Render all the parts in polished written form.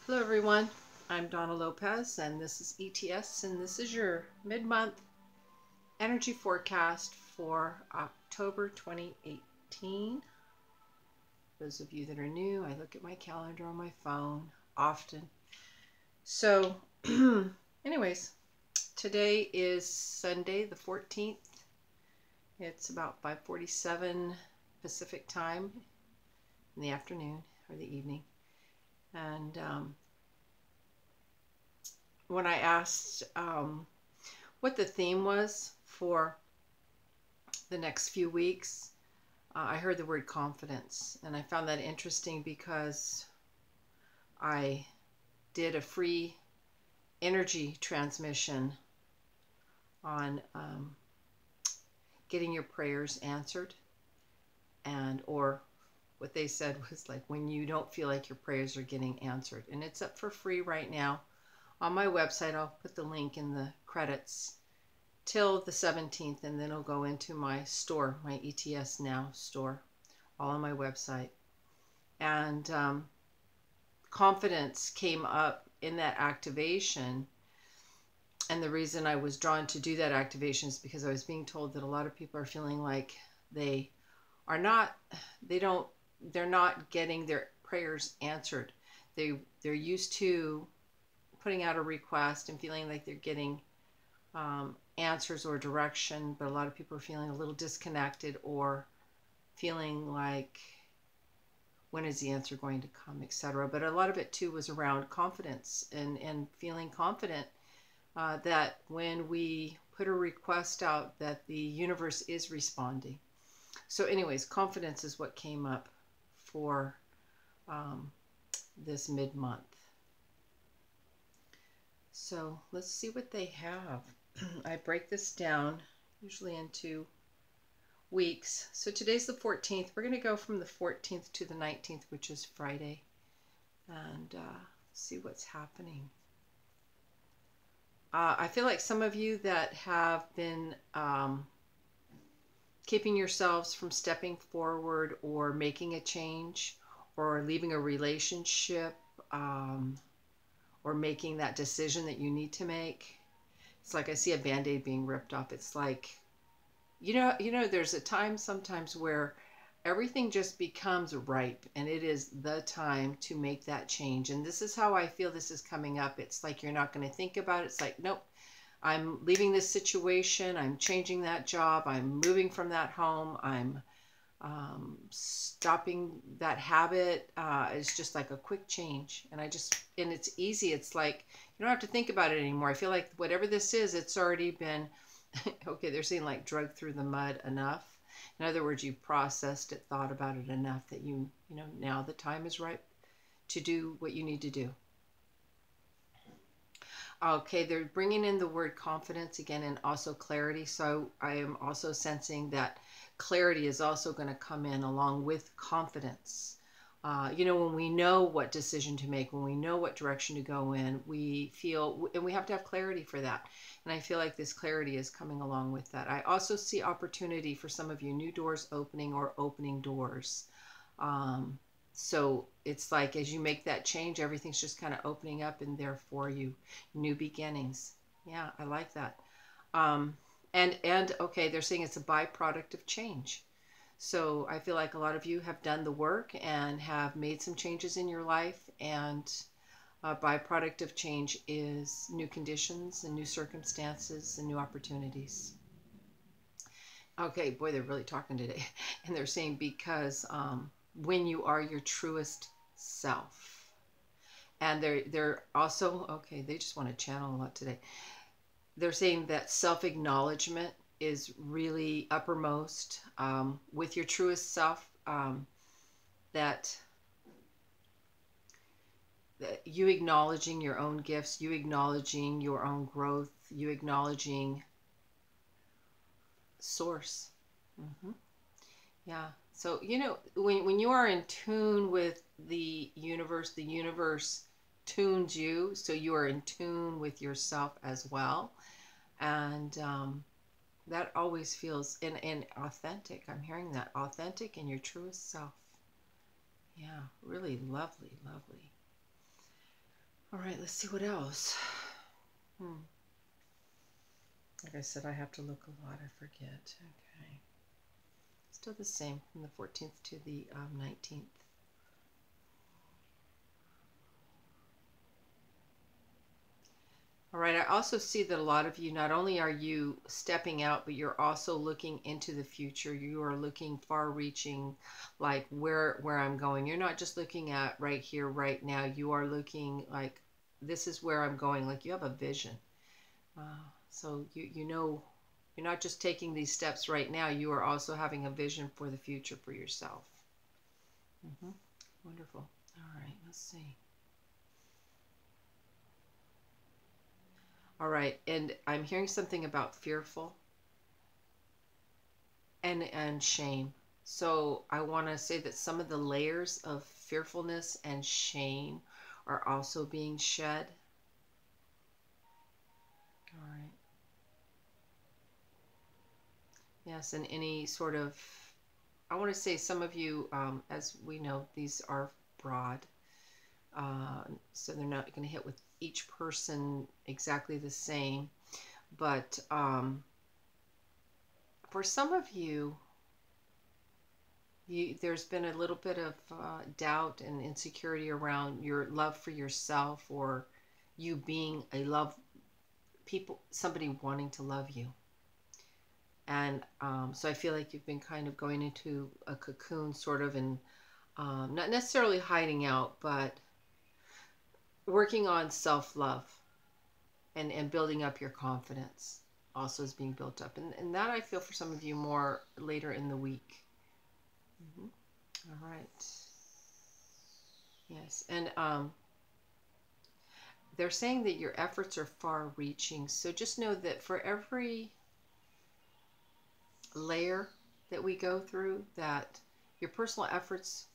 Hello everyone, I'm Donna Lopez and this is ETS and this is your mid-month energy forecast for October 2018. Those of you that are new, I look at my calendar on my phone often. So anyways, today is Sunday the 14th. It's about 5:47 Pacific time in the afternoon or the evening. And when I asked what the theme was for the next few weeks, I heard the word confidence. And I found that interesting because I did a free energy transmission on getting your prayers answered, and or what they said was like when you don't feel like your prayers are getting answered. And it's up for free right now on my website. I'll put the link in the credits till the 17th, and then it'll go into my store, my ETS Now store, all on my website. And confidence came up in that activation. And the reason I was drawn to do that activation is because I was being told that a lot of people are feeling like they are not, they're not getting their prayers answered. They're used to putting out a request and feeling like they're getting answers or direction, but a lot of people are feeling a little disconnected or feeling like, when is the answer going to come, etc. But a lot of it too was around confidence and feeling confident that when we put a request out that the universe is responding. So anyways, confidence is what came up for this mid-month. So let's see what they have. I break this down usually into weeks. So today's the 14th. We're going to go from the 14th to the 19th, which is Friday, and see what's happening. I feel like some of you that have been keeping yourselves from stepping forward or making a change or leaving a relationship or making that decision that you need to make. It's like I see a Band-Aid being ripped off. It's like, you know, there's a time sometimes where everything just becomes ripe and it is the time to make that change. And this is how I feel this is coming up. It's like you're not going to think about it. It's like, nope, I'm leaving this situation. I'm changing that job. I'm moving from that home. I'm stopping that habit. It's just like a quick change. And it's easy. It's like, you don't have to think about it anymore. I feel like whatever this is, it's already been, okay, they're saying like drug through the mud enough. In other words, you've processed it, thought about it enough that you know, now the time is right to do what you need to do. Okay, they're bringing in the word confidence again and also clarity. So I am also sensing that clarity is also going to come in along with confidence. You know, when we know what decision to make, when we know what direction to go in, we feel, and we have to have clarity for that. And I feel like this clarity is coming along with that. I also see opportunity for some of you, new doors opening or opening doors. So it's like as you make that change, everything's just kind of opening up in there for you. New beginnings. Yeah, I like that. And okay, they're saying it's a byproduct of change. So I feel like a lot of you have done the work and have made some changes in your life, and a byproduct of change is new conditions and new circumstances and new opportunities. Okay, boy, they're really talking today. And they're saying because when you are your truest self. And they're also, okay, they just want to channel a lot today. They're saying that self-acknowledgement is really uppermost with your truest self, that you acknowledging your own gifts, you acknowledging your own growth, you acknowledging source. Yeah. So, you know, when you are in tune with the universe tunes you, so you are in tune with yourself as well. And that always feels and authentic. I'm hearing that authentic and your truest self. Yeah, really lovely, lovely. All right, let's see what else. Like I said, I have to look a lot. I forget. Okay. Still the same from the 14th to the 19th. All right, I also see that a lot of you, not only are you stepping out, but you're also looking into the future. You are looking far reaching, like where I'm going. You're not just looking at right here, right now. You are looking like, this is where I'm going. Like you have a vision. So you know, you're not just taking these steps right now. You are also having a vision for the future for yourself. Wonderful. All right, let's see. All right, and I'm hearing something about fearful and shame. So I want to say that some of the layers of fearfulness and shame are also being shed. All right. Yes, and any sort of, I want to say some of you, as we know, these are broad. So they're not going to hit with each person exactly the same. But for some of you, there's been a little bit of doubt and insecurity around your love for yourself, or you being somebody wanting to love you. And so I feel like you've been kind of going into a cocoon sort of, and not necessarily hiding out, but working on self-love and building up your confidence also is being built up. And that I feel for some of you more later in the week. All right. Yes. And they're saying that your efforts are far reaching. So just know that for every layer that we go through, that your personal efforts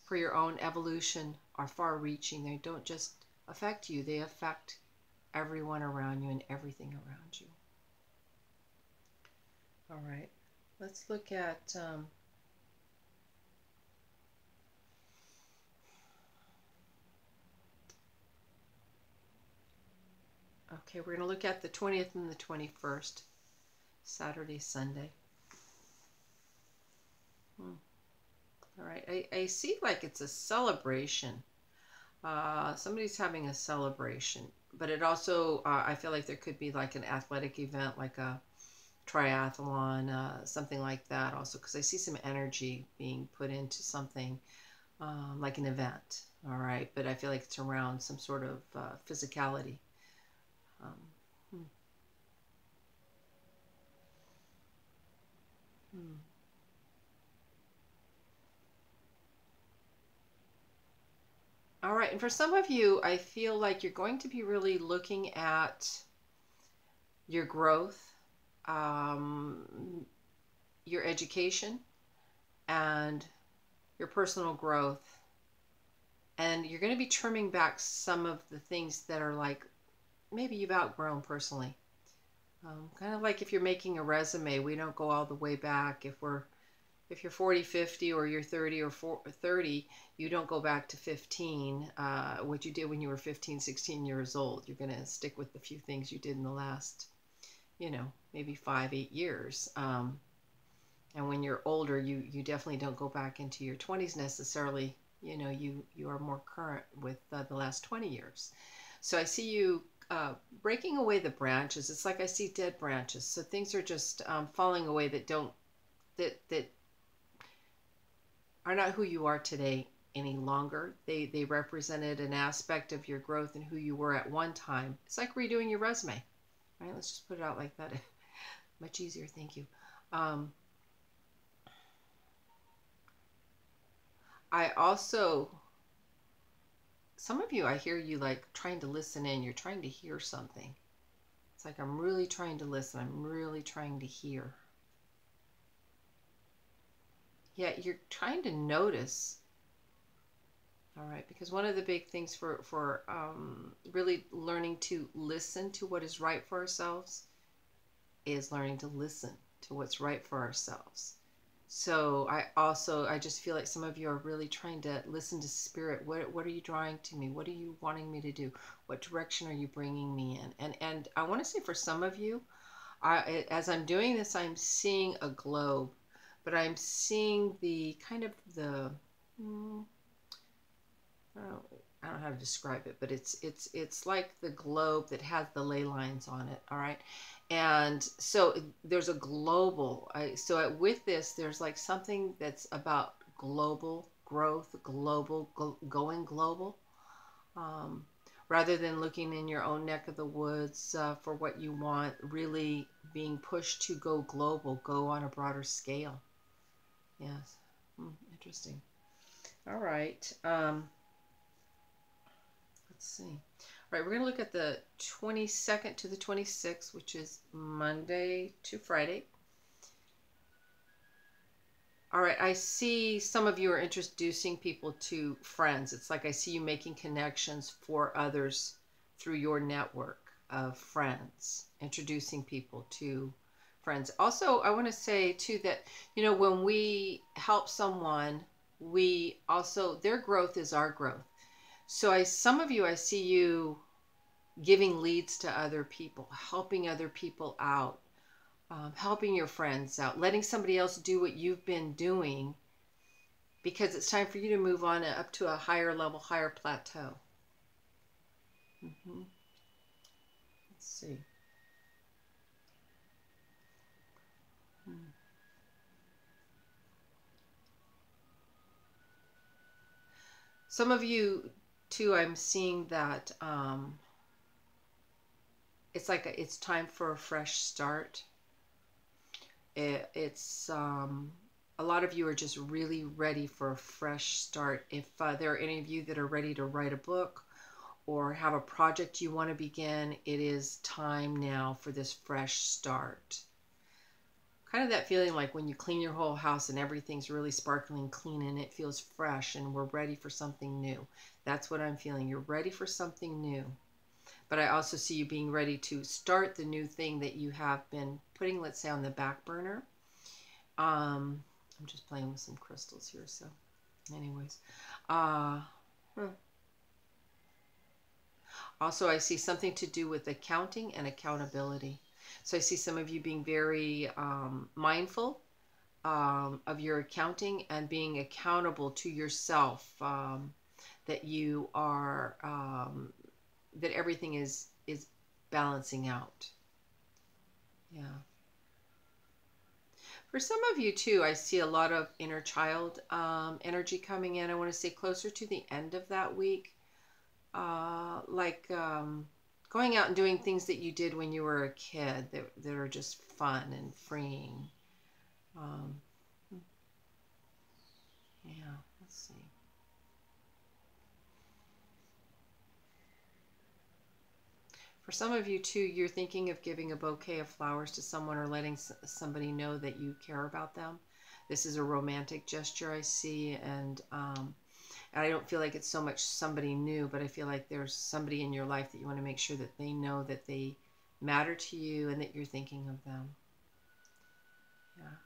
for your own evolution are far reaching. They don't just affect you, they affect everyone around you and everything around you. All right, let's look at okay, we're going to look at the 20th and the 21st, Saturday, Sunday. All right, I see like it's a celebration. Somebody's having a celebration, but it also, I feel like there could be like an athletic event, like a triathlon, something like that also, because I see some energy being put into something like an event. All right, but I feel like it's around some sort of physicality. Um, hmm. Hmm. All right, and for some of you, I feel like you're going to be really looking at your growth, your education, and your personal growth. And you're going to be trimming back some of the things that are like maybe you've outgrown personally. Kind of like if you're making a resume, we don't go all the way back. If you're 40, 50, or you're 30 or 30, you don't go back to 15, what you did when you were 15, 16 years old. You're going to stick with the few things you did in the last, maybe 5, 8 years. And when you're older, you definitely don't go back into your 20s necessarily. You are more current with the last 20 years. So I see you breaking away the branches. It's like I see dead branches. So things are just falling away that are not who you are today any longer. They represented an aspect of your growth and who you were at one time. It's like redoing your resume. All right, let's just put it out like that. Much easier, thank you. I also, some of you, I hear you like trying to listen in. You're trying to hear something. It's like, I'm really trying to listen. I'm really trying to hear. Yeah, you're trying to notice. All right, because one of the big things for really learning to listen to what is right for ourselves is learning to listen to what's right for ourselves. So I just feel like some of you are really trying to listen to spirit. What are you drawing to me? What are you wanting me to do? What direction are you bringing me in? And I want to say for some of you, as I'm doing this, I'm seeing a globe, but I'm seeing the kind of the mm, I don't know how to describe it, but it's like the globe that has the ley lines on it. All right, and so there's a global. With this, there's like something that's about global growth, going global, um, rather than looking in your own neck of the woods for what you want. Really being pushed to go global, go on a broader scale. Yes, interesting. All right. Let's see. All right, we're going to look at the 22nd to the 26th, which is Monday to Friday. All right, I see some of you are introducing people to friends. It's like I see you making connections for others through your network of friends, introducing people to friends. Also, I want to say too that, when we help someone, their growth is our growth. So some of you, I see you giving leads to other people, helping other people out, helping your friends out, letting somebody else do what you've been doing, because it's time for you to move on up to a higher level, higher plateau. Let's see. Some of you too, I'm seeing that it's like it's time for a fresh start. It's a lot of you are just really ready for a fresh start. If there are any of you that are ready to write a book or have a project you want to begin, it is time now for this fresh start. Kind of that feeling like when you clean your whole house and everything's really sparkling clean and it feels fresh and we're ready for something new. That's what I'm feeling. You're ready for something new. But I also see you being ready to start the new thing that you have been putting, let's say, on the back burner. I'm just playing with some crystals here, so anyways. Also, I see something to do with accounting and accountability. So I see some of you being very mindful of your accounting and being accountable to yourself, that you are, that everything is balancing out. Yeah. For some of you too, I see a lot of inner child energy coming in. I want to say closer to the end of that week, like going out and doing things that you did when you were a kid that are just fun and freeing. Yeah, let's see. For some of you too, you're thinking of giving a bouquet of flowers to someone or letting somebody know that you care about them. This is a romantic gesture I see, and I don't feel like it's so much somebody new, but I feel like there's somebody in your life that you want to make sure that they know that they matter to you and that you're thinking of them. Yeah.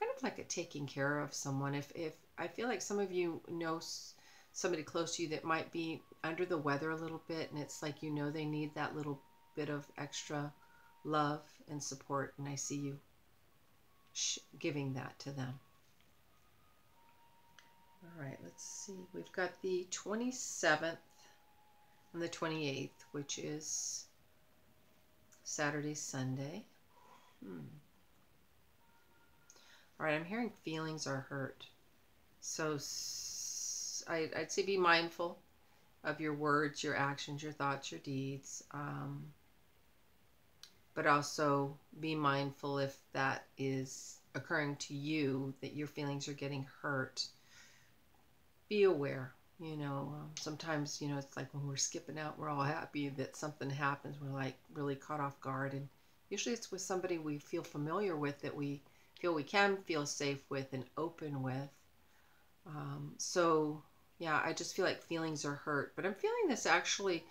Kind of like a taking care of someone. If I feel like some of you know somebody close to you that might be under the weather a little bit, and it's like they need that little bit of extra love and support, and I see you giving that to them. All right, let's see. We've got the 27th and the 28th, which is Saturday, Sunday. All right, I'm hearing feelings are hurt. So I'd say be mindful of your words, your actions, your thoughts, your deeds. But also be mindful if that is occurring to you, that your feelings are getting hurt. Be aware. Sometimes, it's like when we're skipping out, we're all happy that something happens. We're like really caught off guard. And usually it's with somebody we feel familiar with, that we feel we can feel safe with and open with. So yeah, I just feel like feelings are hurt. But I'm feeling this actually,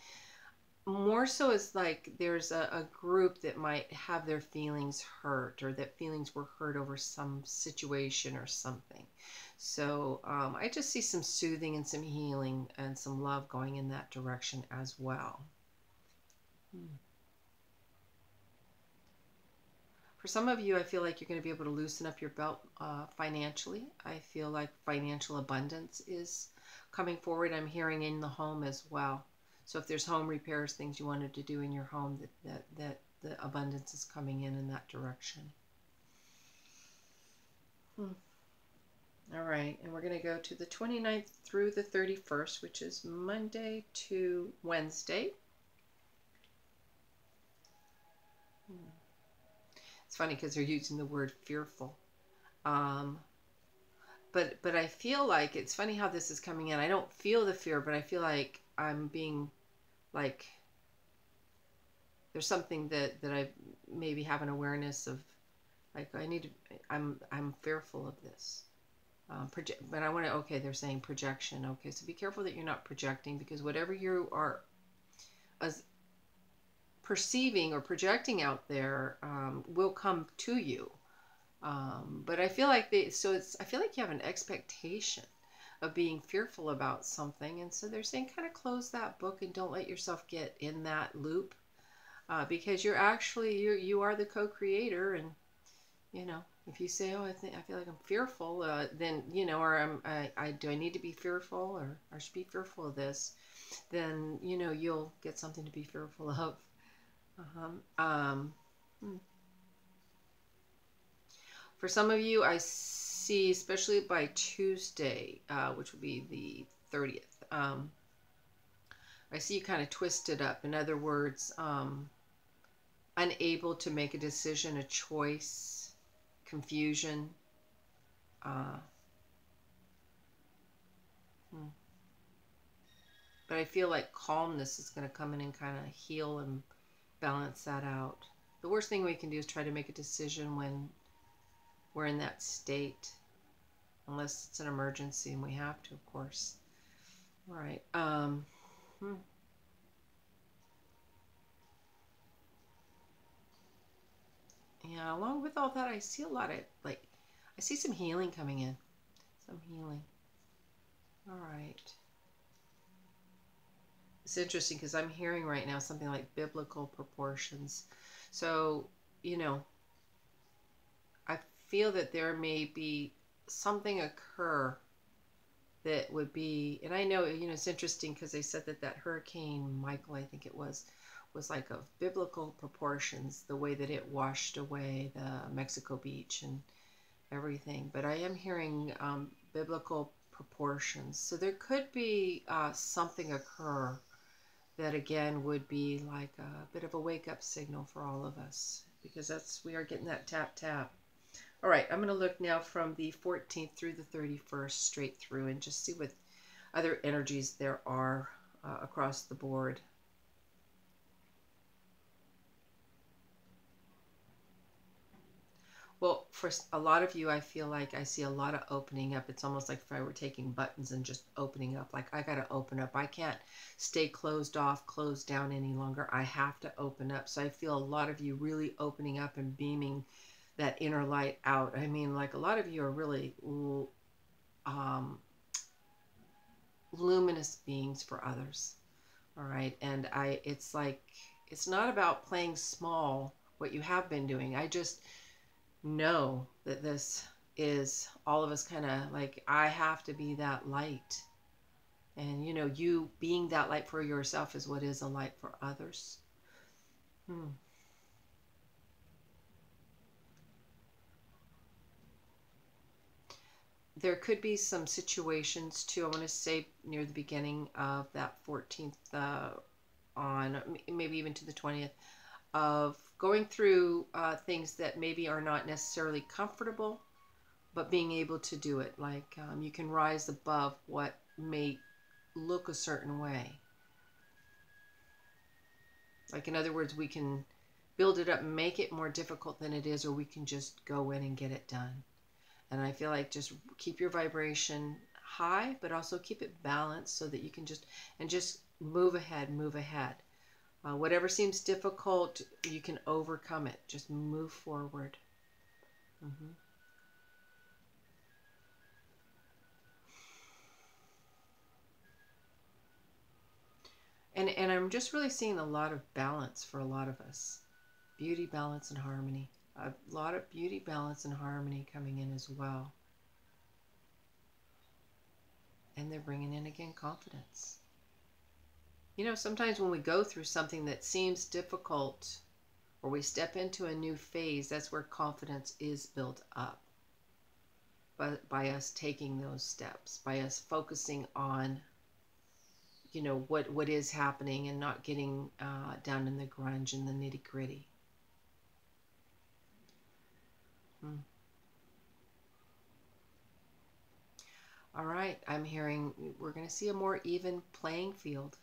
more so it's like there's a group that might have their feelings hurt, or that feelings were hurt over some situation or something. So I just see some soothing and some healing and some love going in that direction as well. Hmm. For some of you, I feel like you're going to be able to loosen up your belt financially. I feel like financial abundance is coming forward. I'm hearing in the home as well. So if there's home repairs, things you wanted to do in your home, that the abundance is coming in that direction. Hmm. All right, and we're going to go to the 29th through the 31st, which is Monday to Wednesday. Hmm. It's funny because they're using the word fearful. Um, but I feel like it's funny how this is coming in. I don't feel the fear, but I feel like I'm being like there's something that I maybe have an awareness of, like I need to. I'm fearful of this. But I want to. Okay, they're saying projection. Okay, so be careful that you're not projecting, because whatever you are as perceiving or projecting out there will come to you. But I feel like I feel like you have an expectation of being fearful about something. And so they're saying kind of close that book and don't let yourself get in that loop, because you're actually, you are the co-creator. And, if you say, oh, I feel like I'm fearful, then, or do I need to be fearful, or I should be fearful of this, then, you'll get something to be fearful of. Uh-huh. Hmm. For some of you, I see, especially by Tuesday, which would be the 30th, I see you kind of twisted up. In other words, unable to make a decision, a choice, confusion. Uh, hmm. But I feel like calmness is going to come in and kind of heal and balance that out. The worst thing we can do is try to make a decision when we're in that state, unless it's an emergency and we have to, of course. All right. Hmm. Yeah, along with all that, I see a lot of, like, I see some healing coming in. Some healing. All right. It's interesting because I'm hearing right now something like biblical proportions. So, you know, I feel that there may be something occur that would be, and I know, it's interesting because they said that Hurricane Michael, I think it was like of biblical proportions, the way that it washed away the Mexico beach and everything. But I am hearing biblical proportions. So there could be something occur that again would be like a bit of a wake up signal for all of us, because we are getting that tap tap. All right, I'm going to look now from the 14th through the 31st straight through and just see what other energies there are across the board. Well, for a lot of you, I feel like I see a lot of opening up. It's almost like if I were taking buttons and just opening up. Like, I got to open up. I can't stay closed off, closed down any longer. I have to open up. So I feel a lot of you really opening up and beaming that inner light out. I mean, like, a lot of you are really um, luminous beings for others. All right. And it's like, it's not about playing small, what you have been doing. I just know that this is all of us kind of like, I have to be that light. And, you being that light for yourself is what is a light for others. Hmm. There could be some situations too, I want to say near the beginning of that 14th on maybe even to the 20th, of going through things that maybe are not necessarily comfortable, but being able to do it. Like, you can rise above what may look a certain way. Like, in other words, we can build it up and make it more difficult than it is, or we can just go in and get it done. And I feel like just keep your vibration high, but also keep it balanced so that you can just move ahead, move ahead. Whatever seems difficult, you can overcome it. Just move forward. Mm-hmm. And I'm just really seeing a lot of balance for a lot of us. Beauty, balance, and harmony. A lot of beauty, balance, and harmony coming in as well. And they're bringing in, again, confidence. You know, sometimes when we go through something that seems difficult, or we step into a new phase, that's where confidence is built up. But by us taking those steps, by us focusing on, you know, what is happening and not getting down in the grunge and the nitty gritty. All right, I'm hearing we're going to see a more even playing field.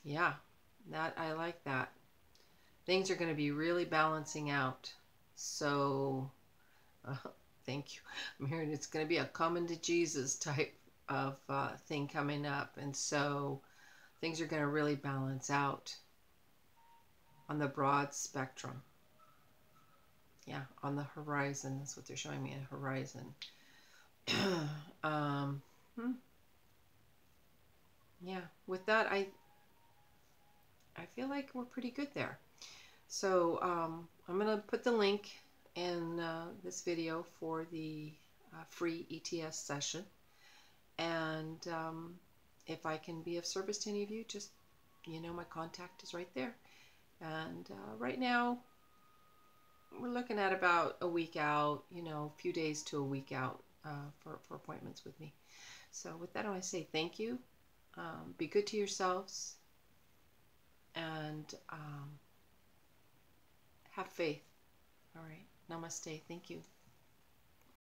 Yeah, that I like that. Things are going to be really balancing out. So, thank you. I'm hearing it's going to be a coming to Jesus type of thing coming up. And so things are going to really balance out on the broad spectrum. Yeah, on the horizon. That's what they're showing me, a horizon. Yeah, with that, I feel like we're pretty good there. So I'm going to put the link in this video for the free ETS session. And if I can be of service to any of you, just, you know, my contact is right there. And right now, we're looking at about a week out, you know, a few days to a week out for appointments with me. So with that, I want to say thank you. Be good to yourselves. And have faith. All right. Namaste. Thank you.